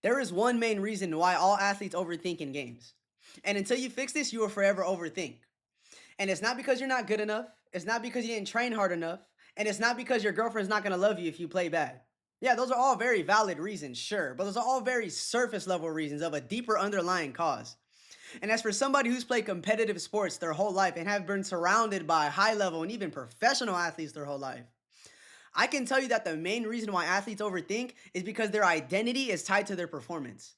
There is one main reason why all athletes overthink in games. And until you fix this, you will forever overthink. And it's not because you're not good enough. It's not because you didn't train hard enough. And it's not because your girlfriend's not going to love you if you play bad. Yeah, those are all very valid reasons, sure. But those are all very surface level reasons of a deeper underlying cause. And as for somebody who's played competitive sports their whole life and have been surrounded by high level and even professional athletes their whole life, I can tell you that the main reason why athletes overthink is because their identity is tied to their performance.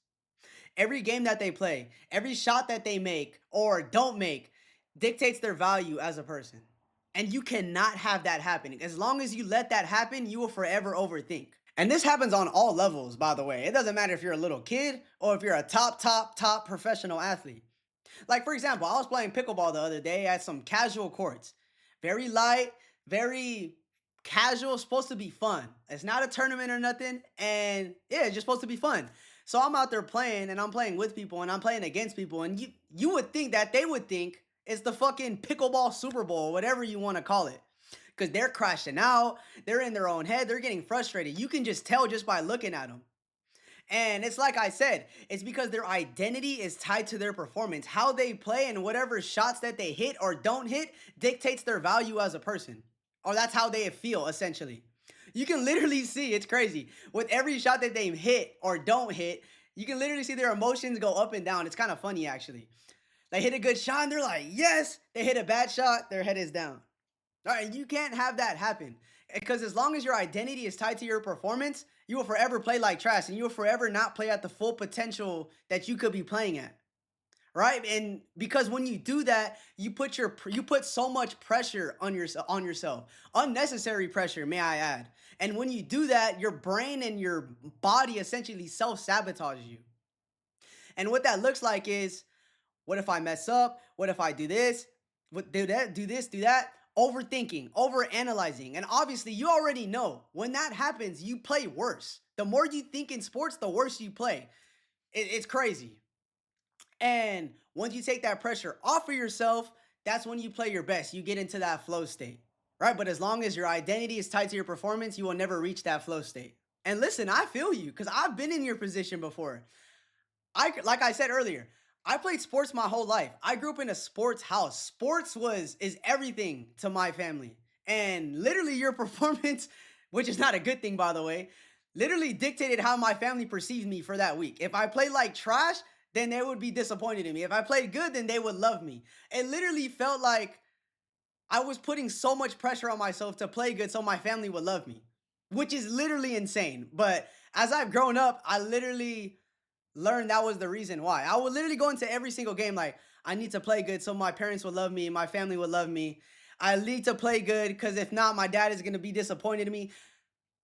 Every game that they play, every shot that they make or don't make dictates their value as a person. And you cannot have that happening. As long as you let that happen, you will forever overthink. And this happens on all levels, by the way. It doesn't matter if you're a little kid or if you're a top professional athlete. Like, for example, I was playing pickleball the other day at some casual courts. Very light, very casual, supposed to be fun. It's not a tournament or nothing. And yeah, it's just supposed to be fun. So I'm out there playing and I'm playing with people and I'm playing against people. And you would think that they would think it's the fucking pickleball Super Bowl, whatever you want to call it. Because they're crashing out, they're in their own head, they're getting frustrated. You can just tell just by looking at them. And it's like I said, it's because their identity is tied to their performance. How they play and whatever shots that they hit or don't hit dictates their value as a person. Or that's how they feel, essentially. You can literally see, it's crazy. With every shot that they hit or don't hit, you can literally see their emotions go up and down. It's kind of funny, actually. They hit a good shot and they're like, yes. They hit a bad shot, their head is down. All right, you can't have that happen. Because as long as your identity is tied to your performance, you will forever play like trash and you will forever not play at the full potential that you could be playing at. Right? And because when you do that, you put so much pressure on yourself. Unnecessary pressure, may I add. And when you do that, your brain and your body essentially self-sabotages you. And what that looks like is, what if I mess up? What if I do this? What do that? Do this? Do that? Overthinking, overanalyzing. And obviously, you already know when that happens, you play worse. The more you think in sports, the worse you play. It's crazy. And once you take that pressure off of yourself, that's when you play your best. You get into that flow state, right? But as long as your identity is tied to your performance, you will never reach that flow state. And listen, I feel you because I've been in your position before. Like I said earlier, I played sports my whole life. I grew up in a sports house. Sports was is everything to my family. And literally your performance, which is not a good thing by the way, literally dictated how my family perceives me for that week. If I played like trash, then they would be disappointed in me. If I played good, then they would love me. It literally felt like I was putting so much pressure on myself to play good so my family would love me, which is literally insane. But as I've grown up, I literally learned that was the reason why. I would literally go into every single game like, I need to play good so my parents would love me, my family would love me. I need to play good because if not, my dad is going to be disappointed in me.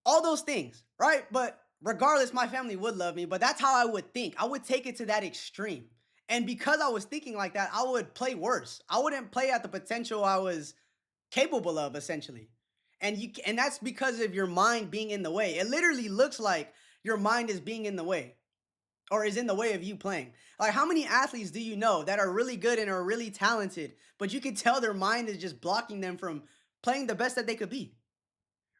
All those things, right? But regardless, my family would love me. But that's how I would think. I would take it to that extreme. And because I was thinking like that, I would play worse. I wouldn't play at the potential I was capable of, essentially. And that's because of your mind being in the way. It literally looks like your mind is being in the way or is in the way of you playing. Like, how many athletes do you know that are really good and are really talented, but you can tell their mind is just blocking them from playing the best that they could be?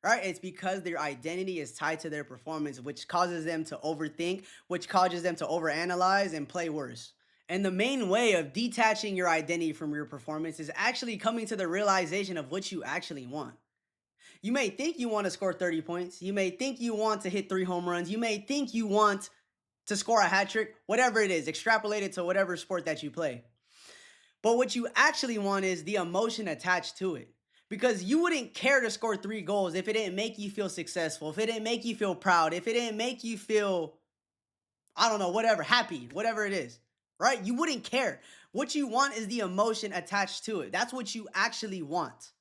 Right? It's because their identity is tied to their performance, which causes them to overthink, which causes them to overanalyze and play worse. And the main way of detaching your identity from your performance is actually coming to the realization of what you actually want. You may think you want to score 30 points. You may think you want to hit 3 home runs. You may think you want to score a hat trick, whatever it is, extrapolated to whatever sport that you play. But what you actually want is the emotion attached to it. Because you wouldn't care to score 3 goals if it didn't make you feel successful, if it didn't make you feel proud, if it didn't make you feel, I don't know, whatever, happy, whatever it is, right? You wouldn't care. What you want is the emotion attached to it. That's what you actually want.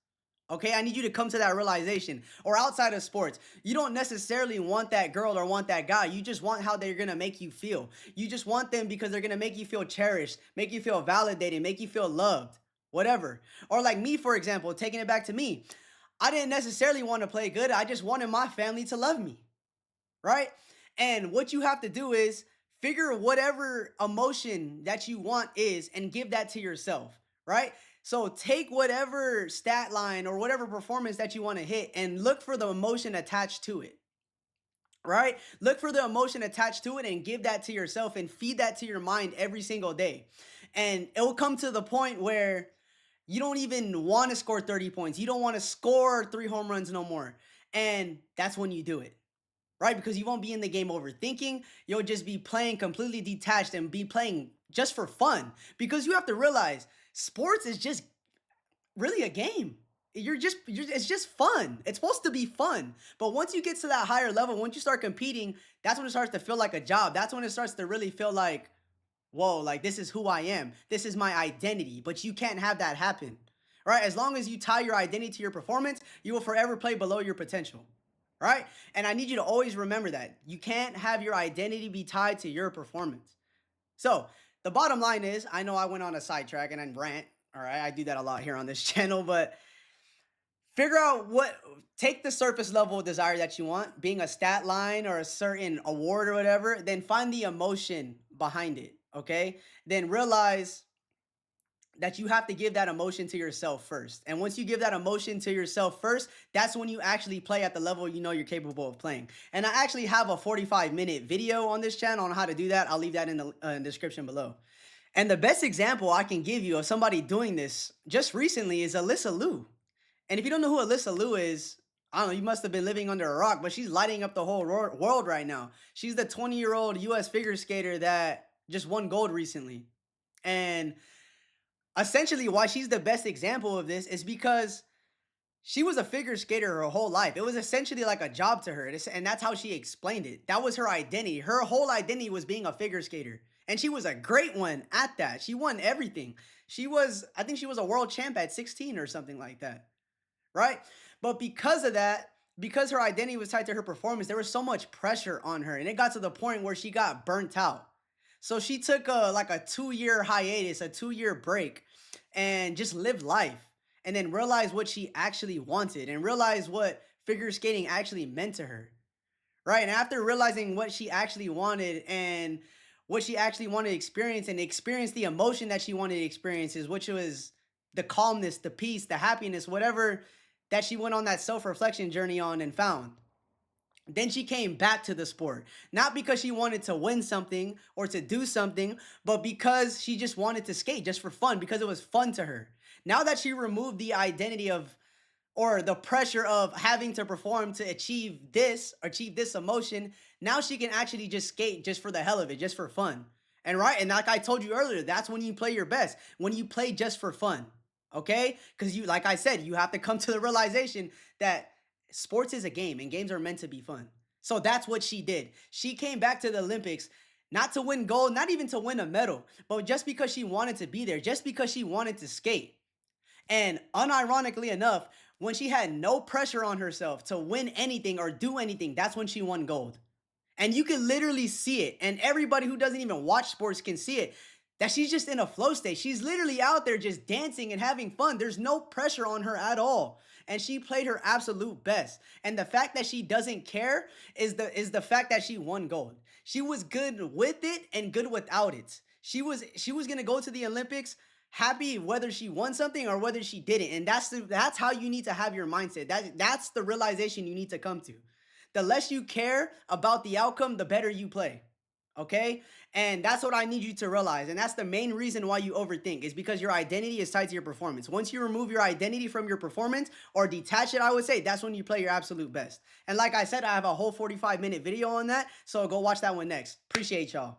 Okay, I need you to come to that realization. Or outside of sports, you don't necessarily want that girl or want that guy. You just want how they're gonna make you feel. You just want them because they're gonna make you feel cherished, make you feel validated, make you feel loved, whatever. Or like me, for example, taking it back to me, I didn't necessarily want to play good. I just wanted my family to love me, right? And what you have to do is figure whatever emotion that you want is and give that to yourself, right? So take whatever stat line or whatever performance that you want to hit and look for the emotion attached to it. right? Look for the emotion attached to it and give that to yourself and feed that to your mind every single day. And it will come to the point where you don't even want to score 30 points. You don't want to score 3 home runs no more. And that's when you do it, right? Because you won't be in the game overthinking. You'll just be playing completely detached and be playing just for fun. Because you have to realize sports is just really a game. It's just fun. It's supposed to be fun. But once you get to that higher level, once you start competing, that's when it starts to feel like a job. That's when it starts to really feel like, whoa, like this is who I am. This is my identity. But you can't have that happen, right? As long as you tie your identity to your performance, you will forever play below your potential, right? And I need you to always remember that. You can't have your identity be tied to your performance. So the bottom line is, I know I went on a sidetrack and I rant. All right, I do that a lot here on this channel, but figure out take the surface level desire that you want, being a stat line or a certain award or whatever, then find the emotion behind it, okay? Then realize that you have to give that emotion to yourself first. And once you give that emotion to yourself first, that's when you actually play at the level you know you're capable of playing. And I actually have a 45-minute video on this channel on how to do that. I'll leave that in the description below. And the best example I can give you of somebody doing this just recently is Alyssa Liu. And if you don't know who Alyssa Liu is, I don't know, you must have been living under a rock, but she's lighting up the whole world right now. She's the 20-year-old US figure skater that just won gold recently. And essentially why she's the best example of this is because she was a figure skater her whole life. It was essentially like a job to her. And that's how she explained it. That was her identity. Her whole identity was being a figure skater. And she was a great one at that. She won everything. I think she was a world champ at 16 or something like that, right? But because of that, because her identity was tied to her performance, there was so much pressure on her. And it got to the point where she got burnt out. So she took like a 2-year hiatus, a 2-year break, and just lived life. And then realized what she actually wanted and realized what figure skating actually meant to her, right? And after realizing what she actually wanted and what she actually wanted to experience and experience the emotion that she wanted to experience, which was the calmness, the peace, the happiness, whatever that she went on that self-reflection journey on and found. Then she came back to the sport, not because she wanted to win something or to do something, but because she just wanted to skate just for fun, because it was fun to her. Now that she removed the identity of or the pressure of having to perform to achieve this emotion, now she can actually just skate just for the hell of it, just for fun. And right, and like I told you earlier, that's when you play your best, when you play just for fun. Okay? Because like I said, you have to come to the realization that sports is a game and games are meant to be fun. So that's what she did. She came back to the Olympics not to win gold, not even to win a medal, but just because she wanted to be there, just because she wanted to skate. And unironically enough, when she had no pressure on herself to win anything or do anything, that's when she won gold. And you can literally see it. And everybody who doesn't even watch sports can see it. That she's just in a flow state. She's literally out there just dancing and having fun. There's no pressure on her at all. And she played her absolute best. And the fact that she doesn't care is the fact that she won gold. She was good with it and good without it. She was gonna go to the Olympics happy whether she won something or whether she didn't. And that's how you need to have your mindset. That's the realization you need to come to. The less you care about the outcome, the better you play. Okay? And that's what I need you to realize. And that's the main reason why you overthink, is because your identity is tied to your performance. Once you remove your identity from your performance or detach it, I would say, that's when you play your absolute best. And like I said, I have a whole 45-minute video on that. So go watch that one next. Appreciate y'all.